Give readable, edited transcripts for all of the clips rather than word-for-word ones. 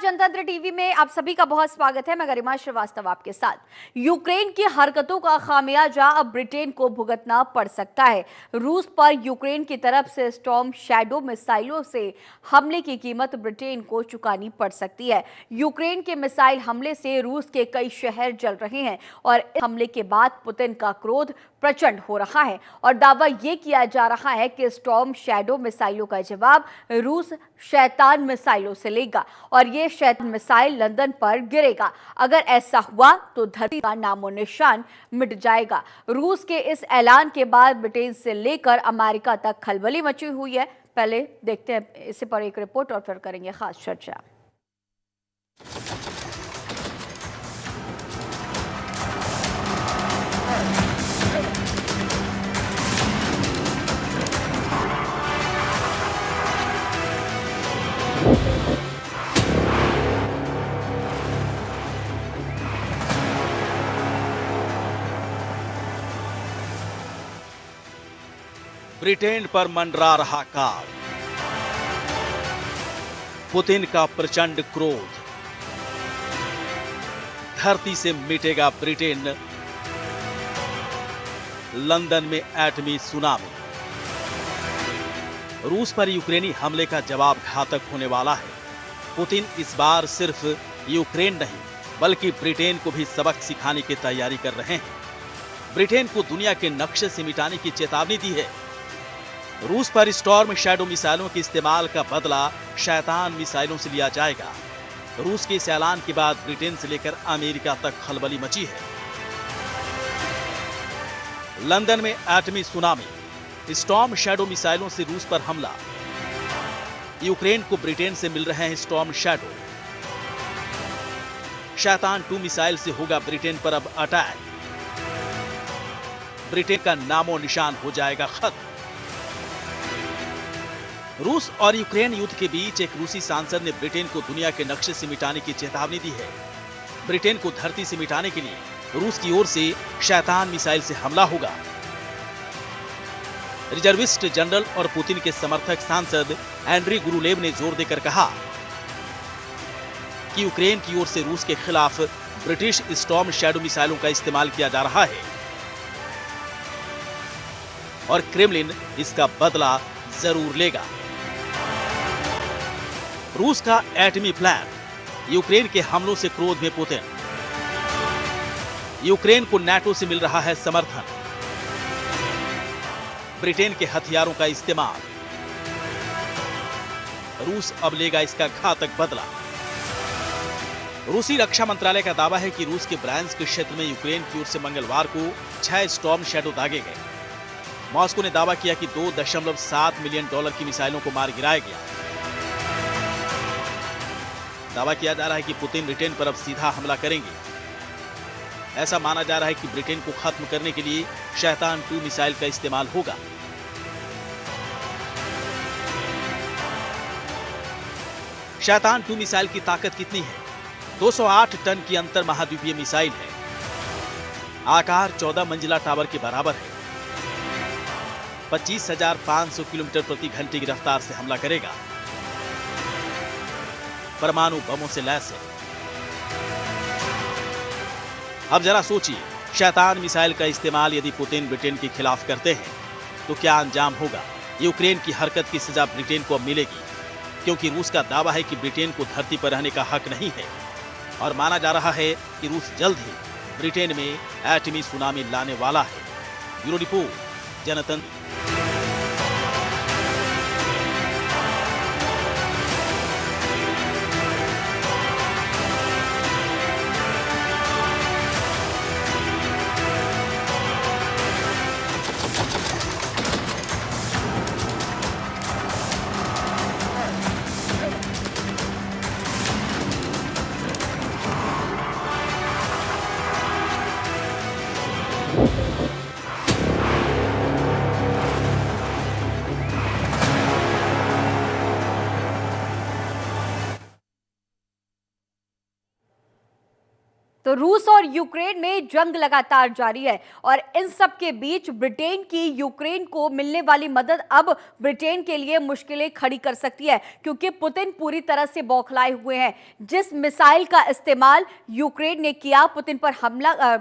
जनतंत्र टीवी में आप सभी का बहुत स्वागत है। मैं गरिमा श्रीवास्तव आपके साथ। यूक्रेन की हरकतों का खामियाजा अब ब्रिटेन को भुगतना पड़ सकता है। रूस पर यूक्रेन की तरफ से स्टॉर्म शैडो मिसाइलों से हमले की कीमत ब्रिटेन को चुकानी पड़ सकती है। यूक्रेन के मिसाइल हमले से रूस के कई शहर जल रहे हैं और इस हमले के बाद पुतिन का क्रोध प्रचंड हो रहा है और दावा यह किया जा रहा है कि स्टॉर्म शैडो मिसाइलों का जवाब रूस शैतान मिसाइलों से लेगा और ये शैतान मिसाइल लंदन पर गिरेगा। अगर ऐसा हुआ तो धरती का नामो निशान मिट जाएगा। रूस के इस ऐलान के बाद ब्रिटेन से लेकर अमेरिका तक खलबली मची हुई है। पहले देखते हैं इस पर एक रिपोर्ट और फिर करेंगे खास चर्चा। ब्रिटेन पर मंडरा रहा काल, पुतिन का प्रचंड क्रोध, धरती से मिटेगा ब्रिटेन, लंदन में एटमी सुनामी। रूस पर यूक्रेनी हमले का जवाब घातक होने वाला है। पुतिन इस बार सिर्फ यूक्रेन नहीं बल्कि ब्रिटेन को भी सबक सिखाने की तैयारी कर रहे हैं। ब्रिटेन को दुनिया के नक्शे से मिटाने की चेतावनी दी है। रूस पर स्टॉर्म शैडो मिसाइलों के इस्तेमाल का बदला शैतान मिसाइलों से लिया जाएगा। रूस के इस ऐलान के बाद ब्रिटेन से लेकर अमेरिका तक खलबली मची है। लंदन में एटमी सुनामी, स्टॉर्म शैडो मिसाइलों से रूस पर हमला। यूक्रेन को ब्रिटेन से मिल रहे हैं स्टॉर्म शैडो। शैतान 2 मिसाइल से होगा ब्रिटेन पर अब अटैक। ब्रिटेन का नामो निशान हो जाएगा खत्म। रूस और यूक्रेन युद्ध के बीच एक रूसी सांसद ने ब्रिटेन को दुनिया के नक्शे से मिटाने की चेतावनी दी है। ब्रिटेन को धरती से मिटाने के लिए रूस की ओर से शैतान मिसाइल से हमला होगा। रिजर्विस्ट जनरल और पुतिन के समर्थक सांसद एंड्री गुरुलेव ने जोर देकर कहा कि यूक्रेन की ओर से रूस के खिलाफ ब्रिटिश स्टॉर्म शैडो मिसाइलों का इस्तेमाल किया जा रहा है और क्रेमलिन इसका बदला जरूर लेगा। रूस का एटमी प्लान, यूक्रेन के हमलों से क्रोध में पुतिन। यूक्रेन को नाटो से मिल रहा है समर्थन। ब्रिटेन के हथियारों का इस्तेमाल, रूस अब लेगा इसका घातक बदला। रूसी रक्षा मंत्रालय का दावा है कि रूस के ब्रांस्क क्षेत्र में यूक्रेन की ओर से मंगलवार को 6 स्टॉर्म शैडो दागे गए। मॉस्को ने दावा किया कि $2.7 मिलियन की मिसाइलों को मार गिराया गया। दावा किया जा रहा है कि पुतिन ब्रिटेन पर अब सीधा हमला करेंगे। ऐसा माना जा रहा है कि ब्रिटेन को खत्म करने के लिए शैतान 2 मिसाइल का इस्तेमाल होगा। शैतान 2 मिसाइल की ताकत कितनी है? 208 टन की अंतर महाद्वीपीय मिसाइल है। आकार 14 मंजिला टावर के बराबर है। 25,500 किलोमीटर प्रति घंटे की रफ्तार से हमला करेगा। परमाणु बमों से लैस है। अब जरा सोचिए, शैतान मिसाइल का इस्तेमाल यदि पुतिन ब्रिटेन के खिलाफ करते हैं तो क्या अंजाम होगा? यूक्रेन की हरकत की सजा ब्रिटेन को अब मिलेगी, क्योंकि रूस का दावा है कि ब्रिटेन को धरती पर रहने का हक नहीं है और माना जा रहा है कि रूस जल्द ही ब्रिटेन में एटमी सुनामी लाने वाला है। ब्यूरो रिपोर्ट, जनतंत्र। तो रूस और यूक्रेन में जंग लगातार जारी है और इन सब के बीच ब्रिटेन की यूक्रेन को मिलने वाली मदद अब ब्रिटेन के लिए मुश्किलें खड़ी कर सकती है, क्योंकि पुतिन पूरी तरह से बौखलाए हुए हैं। जिस मिसाइल का इस्तेमाल यूक्रेन ने किया पुतिन पर हमला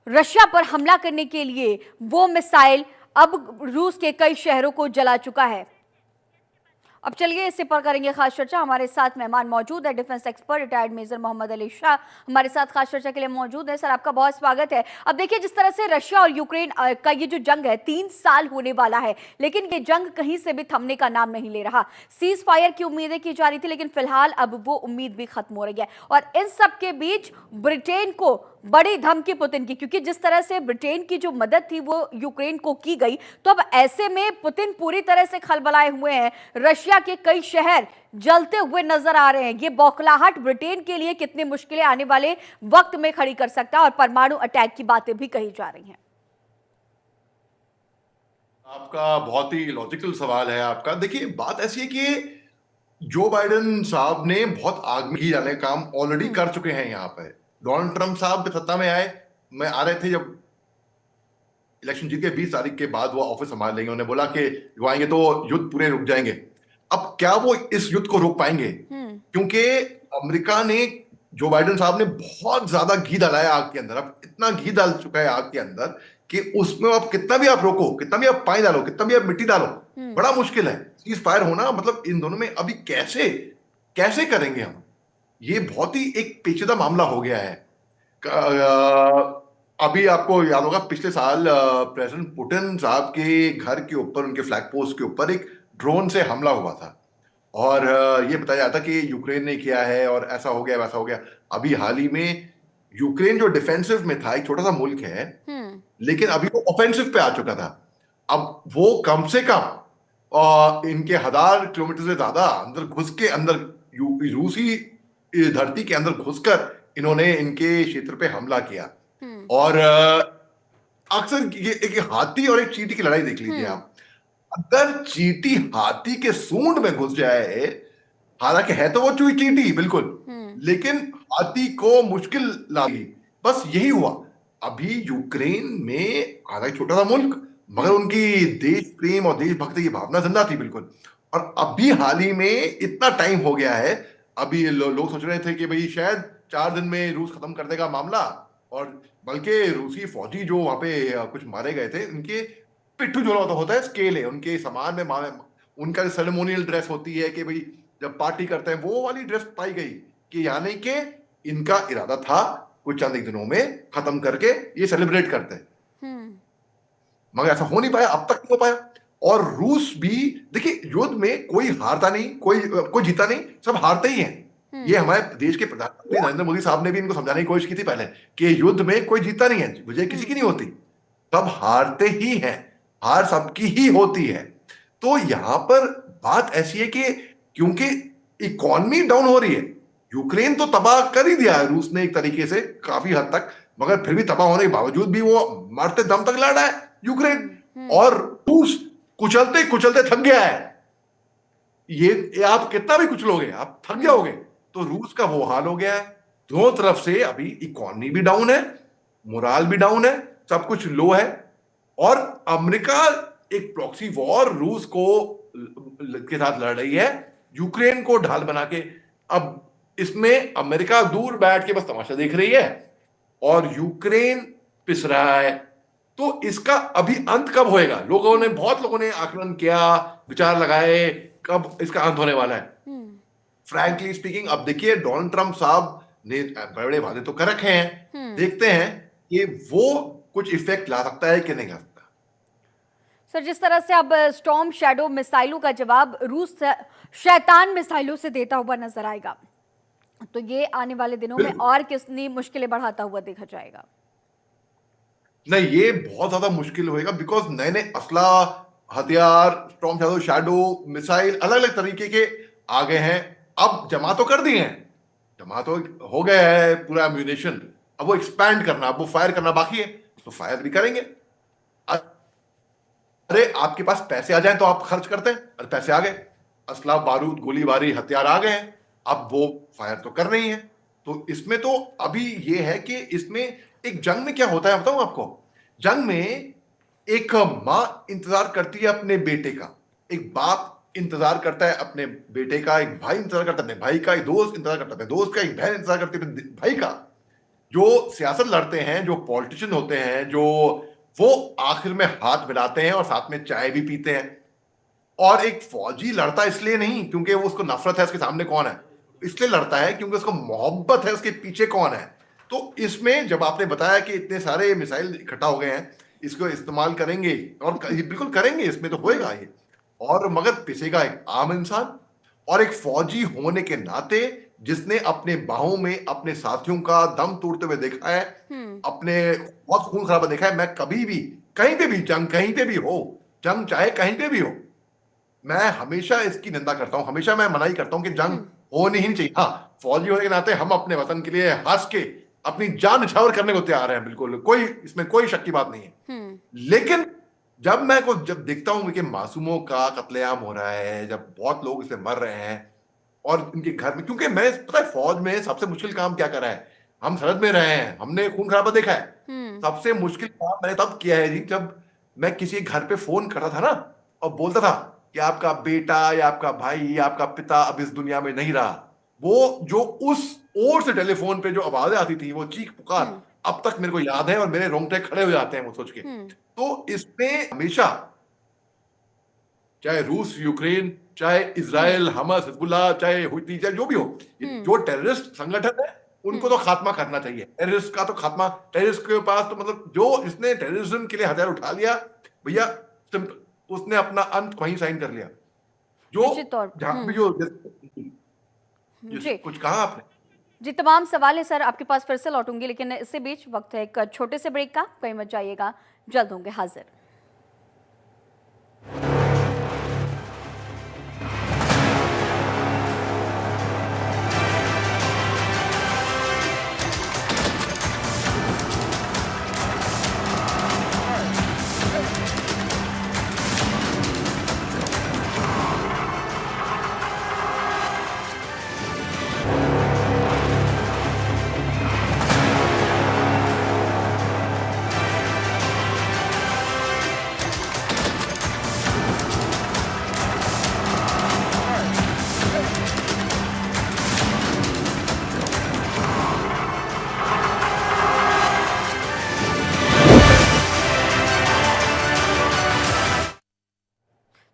रशिया पर हमला करने के लिए, वो मिसाइल अब रूस के कई शहरों को जला चुका है। अब चलिए इससे पर करेंगे खास चर्चा। हमारे साथ मेहमान मौजूद है, defence expert retired major Mohammad Ali Shah हमारे साथ खास चर्चा के लिए मौजूद है। सर, आपका बहुत स्वागत है। अब देखिए, जिस तरह से रशिया और यूक्रेन का ये जो जंग है 3 साल होने वाला है, लेकिन ये जंग कहीं से भी थमने का नाम नहीं ले रहा। सीज फायर की उम्मीदें की जा रही थी, लेकिन फिलहाल अब वो उम्मीद भी खत्म हो रही है। और इन सब के बीच ब्रिटेन को बड़ी धमकी पुतिन की, क्योंकि जिस तरह से ब्रिटेन की जो मदद थी वो यूक्रेन को की गई, तो अब ऐसे में पुतिन पूरी तरह से खलबलाए हुए हैं। रशिया के कई शहर जलते हुए नजर आ रहे हैं। ये बौखलाहट ब्रिटेन के लिए कितनी मुश्किलें आने वाले वक्त में खड़ी कर सकता है, और परमाणु अटैक की बातें भी कही जा रही हैं। आपका बहुत ही लॉजिकल सवाल है आपका। देखिए, बात ऐसी है कि जो बाइडेन साहब ने बहुत आग में घी डालने का काम ऑलरेडी कर चुके हैं। यहाँ पे डोनाल्ड ट्रंप साहब सत्ता में आए, मैं आ रहे थे जब इलेक्शन जीत के 20 तारीख के बाद वो ऑफिस संभाल लेंगे। उन्होंने बोला कि वो आएंगे तो युद्ध पूरे रुक जाएंगे। अब क्या वो इस युद्ध को रोक पाएंगे? क्योंकि अमेरिका ने, जो बाइडेन साहब ने बहुत ज्यादा घी डाला है आग के अंदर। अब इतना घी डाल चुका है आग के अंदर कि उसमें अब कितना भी आप रोको, कितना भी आप पानी डालो, कितना भी आप मिट्टी डालो, बड़ा मुश्किल है सीज फायर होना। मतलब इन दोनों में अभी कैसे कैसे करेंगे हम? ये बहुत ही एक पेचीदा मामला हो गया है। अभी आपको याद होगा पिछले साल प्रेसिडेंट पुतिन साहब के घर के ऊपर, उनके फ्लैग पोस्ट के ऊपर एक ड्रोन से हमला हुआ था, और ये बताया जाता कि यूक्रेन ने किया है और ऐसा हो गया वैसा हो गया। अभी हाल ही में यूक्रेन जो डिफेंसिव में था, एक छोटा सा मुल्क है, लेकिन अभी वो ऑफेंसिव पे आ चुका था। अब वो कम से कम इनके 1000 किलोमीटर से ज्यादा अंदर घुस के, अंदर रूसी धरती के अंदर घुसकर इन्होंने इनके क्षेत्र पे हमला किया। और अक्सर ये एक हाथी और एक चींटी की लड़ाई देख लीजिए आप। अगर चींटी हाथी के सूंड में घुस जाए, हालांकि है तो वो चींटी बिल्कुल, लेकिन हाथी को मुश्किल लगी। बस यही हुआ। अभी यूक्रेन में, हालांकि छोटा सा मुल्क, मगर उनकी देश प्रेम और देशभक्ति की भावना जिंदा थी बिल्कुल। और अभी हाल ही में इतना टाइम हो गया है, अभी लोग सोच रहे थे कि भाई शायद 4 दिन में रूस खत्म कर देगा मामला, और बल्कि रूसी फौजी जो वहां पे कुछ मारे गए थे, उनके पिट्ठू जो होता है स्केल है, उनके सामान में उनका सेरेमोनियल ड्रेस होती है कि भाई जब पार्टी करते हैं, वो वाली ड्रेस पाई गई कि यानी कि इनका इरादा था कुछ चंद दिनों में खत्म करके ये सेलिब्रेट करते हैं। मगर ऐसा हो नहीं पाया, अब तक नहीं हो पाया। और रूस भी, देखिए, युद्ध में कोई हारता नहीं, कोई जीता नहीं, सब हारते ही हैं। ये हमारे देश के प्रधानमंत्री नरेंद्र मोदी साहब ने भी इनको समझाने की कोशिश की थी पहले कि युद्ध में कोई जीता नहीं है, विजय किसी की नहीं होती, सब हारते ही हैं, हार सबकी ही होती है। तो यहां पर बात ऐसी है कि क्योंकि इकोनॉमी डाउन हो रही है, यूक्रेन तो तबाह कर ही दिया है रूस ने एक तरीके से काफी हद तक, मगर फिर भी तबाह होने के बावजूद भी वो मरते दम तक लड़ रहा है यूक्रेन, और रूस कुचलते कुचलते थक गया है। ये आप कितना भी कुचलोगे, आप थक जाओगे। तो रूस का वो हाल हो गया है। दोनों तरफ से अभी इकोनॉमी भी डाउन है, मोराल भी डाउन है, सब कुछ लो है। और अमेरिका एक प्रॉक्सी वॉर रूस को के साथ लड़ रही है, यूक्रेन को ढाल बना के। अब इसमें अमेरिका दूर बैठ के बस तमाशा देख रही है और यूक्रेन पिस रहा है। तो इसका अभी अंत कब होएगा? बहुत लोगों ने आकलन किया, विचार लगाए, कब इसका अंत होने वाला है। फ्रैंकली स्पीकिंग, अब देखिए, डोनाल्ड ट्रंप साहब ने बड़े बड़े वादे तो कर रखे हैं, देखते हैं कि वो कुछ इफेक्ट ला सकता है कि नहीं ला सकता। सर, जिस तरह से अब स्टॉर्म शैडो मिसाइलों का जवाब रूस शैतान मिसाइलों से देता हुआ नजर आएगा, तो ये आने वाले दिनों में और कितनी मुश्किलें बढ़ाता हुआ देखा जाएगा? नहीं, ये बहुत ज्यादा मुश्किल होएगा, बिकॉज नए नए असला, हथियार, स्टॉर्म शैडो मिसाइल अलग अलग तरीके के आ गए हैं। अब जमा तो कर दिए हैं, जमा तो हो गया है पूरा एम्यूनेशन, अब वो एक्सपैंड करना, अब वो फायर करना बाकी है, तो फायर भी करेंगे। अरे आपके पास पैसे आ जाए तो आप खर्च करते हैं, अरे पैसे आ गए, असला, बारूद, गोलीबारी, हथियार आ गए हैं, अब वो फायर तो करना ही है। तो इसमें तो अभी ये है कि इसमें एक जंग में क्या होता है बताऊं आपको। जंग में एक माँ इंतजार करती है अपने बेटे का, एक बाप इंतजार करता है अपने बेटे का, एक भाई इंतजार करता है अपने भाई का, एक दोस्त इंतजार करता है अपने दोस्त का, एक बहन इंतजार करती है अपने भाई का। जो सियासत लड़ते हैं, जो पॉलिटिशियन होते हैं, जो वो आखिर में हाथ मिलाते हैं और साथ में चाय भी पीते हैं। और एक फौजी लड़ता इसलिए नहीं क्योंकि वो उसको नफरत है उसके सामने कौन है, इसलिए लड़ता है क्योंकि उसको मोहब्बत है उसके पीछे कौन है। तो इसमें जब आपने बताया कि इतने सारे मिसाइल इकट्ठा हो गए हैं, इसको इस्तेमाल करेंगे और ये बिल्कुल करेंगे, इसमें तो होएगा ये। और मगर पिसेगा एक आम इंसान। और एक फौजी होने के नाते जिसने अपने बाहों में अपने साथियों का दम तोड़ते हुए देखा है, अपने बहुत खून खराबा देखा है। मैं कभी भी कहीं पे भी जंग, कहीं पे भी हो जंग, चाहे कहीं पे भी हो, मैं हमेशा इसकी निंदा करता हूं, हमेशा मैं मनाही करता हूं कि जंग होनी ही नहीं चाहिए। हाँ, फौजी होने के नाते हम अपने वतन के लिए हंस के अपनी जान न्यौछावर करने को तैयार हैं, बिल्कुल कोई इसमें कोई शक की बात नहीं है। लेकिन जब देखता हूं कि मासूमों का कत्लेआम हो रहा है, जब बहुत लोग इसमें मर रहे हैं और इनके घर में, क्योंकि मैं पता है फौज में सबसे मुश्किल काम क्या करा है, हम सरहद में रहे हैं, हमने खून खराबा देखा है। सबसे मुश्किल काम मैंने तब किया है जी जब मैं किसी घर पे फोन करता था ना और बोलता था कि आपका बेटा या आपका भाई या आपका पिता अब इस दुनिया में नहीं रहा। वो जो उस ओर से टेलीफोन पे जो आवाजें आती थी, वो चीख पुकार अब तक मेरे को याद है और मेरे रोंगटे खड़े हो जाते हैं वो सोच के। तो इसमें हमेशा, चाहे रूस यूक्रेन, चाहे इजराइल हमास हिजबुल्लाह, चाहे हुती, चाहे जो भी हो, जो टेररिस्ट संगठन है उनको तो खात्मा करना चाहिए। टेररिस्ट का तो खात्मा, टेररिस्ट के पास तो मतलब जो इसने टेररिज्म के लिए हथियार उठा लिया भैया, उसने अपना अंत वहीं साइन कर लिया। जो निश्चित तौर जहां भी जो जी कुछ कहा आपने। जी, तमाम सवाल है सर आपके पास, फिर से लौटूंगी, लेकिन इससे बीच वक्त है एक छोटे से ब्रेक का, कहीं मत जाइएगा, जल्द होंगे हाजिर।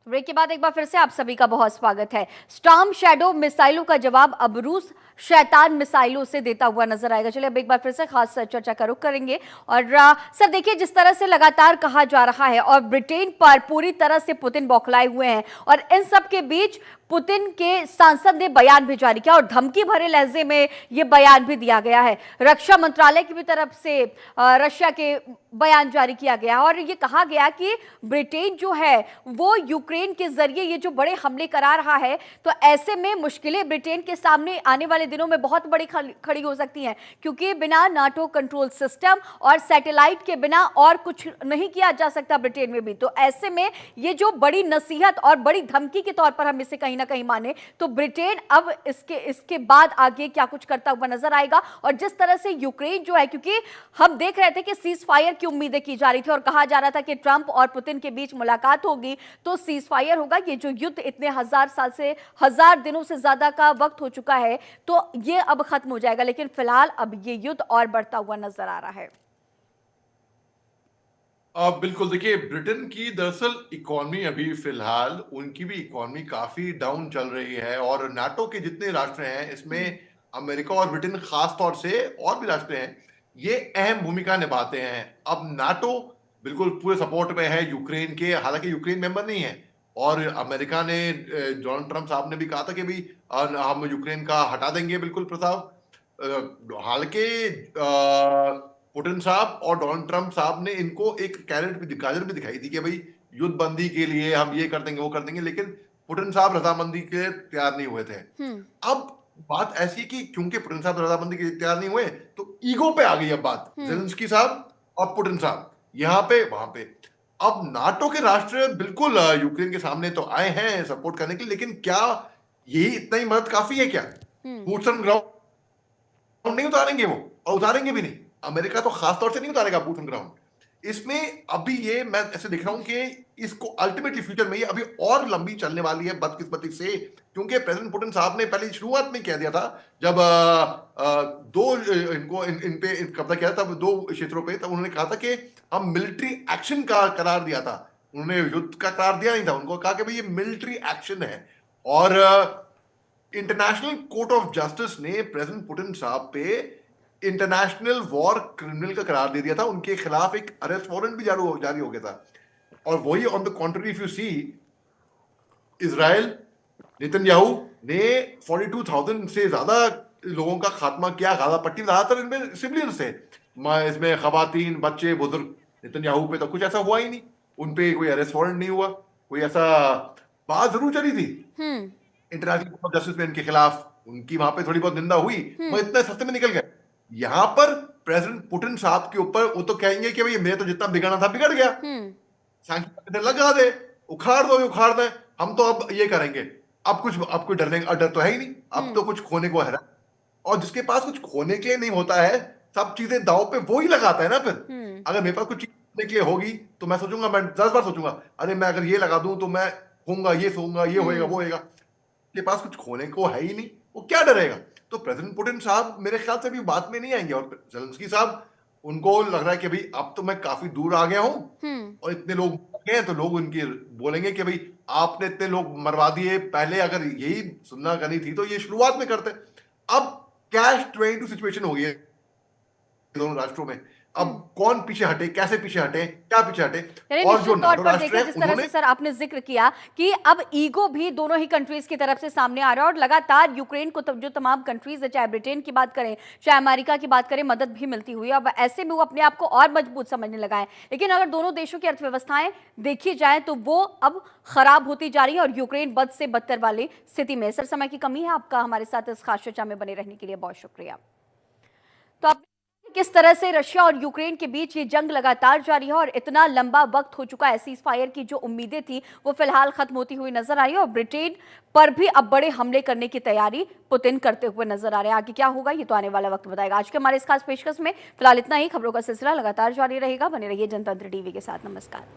ब्रेक के बाद एक बार फिर से आप सभी का बहुत स्वागत है। स्टॉर्म शैडो मिसाइलों का जवाब अब रूस शैतान मिसाइलों से देता हुआ नजर आएगा। चलिए अब एक बार फिर से खास चर्चा का रुख करेंगे। और सर देखिए, जिस तरह से लगातार कहा जा रहा है और ब्रिटेन पर पूरी तरह से पुतिन बौखलाए हुए हैं, और इन सब के बीच पुतिन के सांसद ने बयान भी जारी किया और धमकी भरे लहजे में यह बयान भी दिया गया है। रक्षा मंत्रालय की भी तरफ से रशिया के बयान जारी किया गया और ये कहा गया कि ब्रिटेन जो है वो यूक्रेन के जरिए ये जो बड़े हमले करा रहा है, तो ऐसे में मुश्किलें ब्रिटेन के सामने आने वाले दिनों में बहुत बड़ी खड़ी हो सकती हैं, क्योंकि बिना नाटो कंट्रोल सिस्टम और सैटेलाइट के बिना और कुछ नहीं किया जा सकता ब्रिटेन में भी। तो ऐसे में ये जो बड़ी नसीहत और बड़ी धमकी के तौर पर हम इसे कहीं ना कहीं माने, तो ब्रिटेन अब इसके बाद आगे क्या कुछ करता हुआ नजर आएगा। और जिस तरह से यूक्रेन जो है, क्योंकि हम देख रहे थे कि सीज फायर की उम्मीदें की जा रही थी और कहा जा रहा था कि ट्रंप और पुतिन के बीच मुलाकात होगी तो सीज फायर होगा। ये जो युद्ध इतने 1000 साल से 1000 दिनों से ज्यादा का वक्त हो चुका है, तो ये अब खत्म हो जाएगा। लेकिन फिलहाल अब ये युद्ध और बढ़ता हुआ नजर आ रहा है। बिल्कुल, देखिए ब्रिटेन की दरअसल इकोनॉमी अभी फिलहाल उनकी भी इकोनॉमी काफी डाउन चल रही है और नाटो के जितने राष्ट्र हैं इसमें अमेरिका और ब्रिटेन खास तौर से, और भी राष्ट्र हैं, ये अहम भूमिका निभाते हैं। अब नाटो बिल्कुल पूरे सपोर्ट में है यूक्रेन के, हालांकि यूक्रेन मेंबर नहीं है। और अमेरिका ने, डोनाल्ड ट्रंप साहब ने भी कहा था कि भी हम यूक्रेन का हटा देंगे बिल्कुल प्रस्ताव। हालांकि पुतिन साहब और डोनाल्ड ट्रंप साहब ने इनको एक कैरेट भी, गाजर भी दिखाई थी कि भाई युद्ध बंदी के लिए हम ये कर देंगे वो कर देंगे, लेकिन पुतिन साहब रजामंदी के तैयार नहीं हुए थे। अब बात ऐसी कि क्योंकि पुतिन साहब रजामंदी के तैयार नहीं हुए तो ईगो पे आ गई अब बात, जेलेंस्की साहब और पुतिन साहब यहाँ पे वहां पे। अब नाटो के राष्ट्र बिल्कुल यूक्रेन के सामने तो आए हैं सपोर्ट करने के लिए, लेकिन क्या यही इतना ही मदद काफी है क्या? बूट्स ऑन ग्राउंड नहीं उतारेंगे वो, और उतारेंगे भी नहीं। अमेरिका तो खास तौर से नहीं उतारेगा बूट ऑन ग्राउंड। इसमें अभी ये मैं ऐसे देख रहा हूं कि इसको अल्टीमेटली फ्यूचर में ये अभी और लंबी चलने वाली है, बदकिस्मती से, क्योंकि प्रेसिडेंट पुतिन साहब ने पहले शुरुआत में कह दिया था, जब इन पे कब्जा किया था, तब दो क्षेत्रों पे, तब उन्होंने कहा था कि हम मिलिट्री एक्शन का करार दिया था। उन्होंने युद्ध का करार दिया नहीं था, उनको कहा कि भाई ये मिलिट्री एक्शन है। और इंटरनेशनल कोर्ट ऑफ जस्टिस ने प्रेसिडेंट पुतिन साहब पे इंटरनेशनल वॉर क्रिमिनल का करार दे दिया था, उनके खिलाफ एक अरेस्ट वारंट भी जारी हो गया था। और वही on the contrary, if you see, Israel Netanyahu ने 42,000 से ज्यादा लोगों का खात्मा किया गाजा पट्टी में, ज्यादातर इनमें सिविलियंस थे, इसमें खवातीन, बच्चे, बुजुर्ग। नेतन्याहू पे तो कुछ ऐसा हुआ ही नहीं, उनपे कोई अरेस्ट वारंट नहीं हुआ, कोई ऐसा बात जरूर चली थी इंटरनेशनल कोर्ट ऑफ जस्टिस में इनके खिलाफ, उनकी वहां पे थोड़ी बहुत निंदा हुई, मगर इतने सस्ते में निकल गए। यहां पर प्रेसिडेंट पुतिन साहब के ऊपर वो तो कहेंगे कि भाई मेरे तो जितना बिगड़ना था बिगड़ गया, सैंक्शन लगा दे, उखाड़ दे, हम तो अब ये करेंगे, अब कोई डर तो है ही नहीं, अब तो कुछ खोने को है। और जिसके पास कुछ खोने के लिए नहीं होता है, सब चीजें दांव पे वो ही लगाता है ना। फिर अगर मेरे पास कुछ चीज खोने के लिए होगी तो मैं सोचूंगा, मैं 10 बार सोचूंगा, अरे मैं अगर ये लगा दूं तो मैं होऊंगा, ये सोऊंगा, ये होएगा, वो होएगा। के पास कुछ खोने को है ही नहीं, वो क्या डरेगा। तो प्रेसिडेंट पुतिन साहब मेरे ख्याल से भी बात में नहीं आएंगे। और ज़ेलेंस्की साहब, उनको लग रहा है कि भाई अब तो मैं काफी दूर आ गया हूं और इतने लोग गए, तो लोग उनकी बोलेंगे कि भाई आपने इतने लोग मरवा दिए, पहले अगर यही सुनना करनी थी तो ये शुरुआत में करते। अब कैश 22 सिचुएशन हो गई है दोनों राष्ट्रों में। अब कौन पीछे हटे, कैसे पीछे हटे, क्या पीछे हटे। और जो नाटो राष्ट्र है, जिस तरह से सर आपने जिक्र किया कि अब ईगो भी दोनों ही कंट्रीज की तरफ से सामने आ रहा है और लगातार यूक्रेन को जो तमाम कंट्रीज है, चाहे ब्रिटेन की बात करें, चाहे अमेरिका की बात करें, मदद भी मिलती हुई। अब ऐसे में वो अपने आप को और मजबूत समझने लगा है। लेकिन अगर दोनों देशों की अर्थव्यवस्थाएं देखी जाए तो वो अब खराब होती जा रही है और यूक्रेन बद से बदतर वाली स्थिति में। सर, समय की कमी है, आपका हमारे साथ इस खास चर्चा में बने रहने के लिए बहुत शुक्रिया। तो आप किस तरह से रशिया और यूक्रेन के बीच ये जंग लगातार जारी है और इतना लंबा वक्त हो चुका है, सीज फायर की जो उम्मीदें थी वो फिलहाल खत्म होती हुई नजर आई है और ब्रिटेन पर भी अब बड़े हमले करने की तैयारी पुतिन करते हुए नजर आ रहे हैं। आगे क्या होगा ये तो आने वाला वक्त बताएगा। आज के हमारे इस खास पेशकश में फिलहाल इतना ही। खबरों का सिलसिला लगातार जारी रहेगा, बने रहिए जनतंत्र टीवी के साथ। नमस्कार।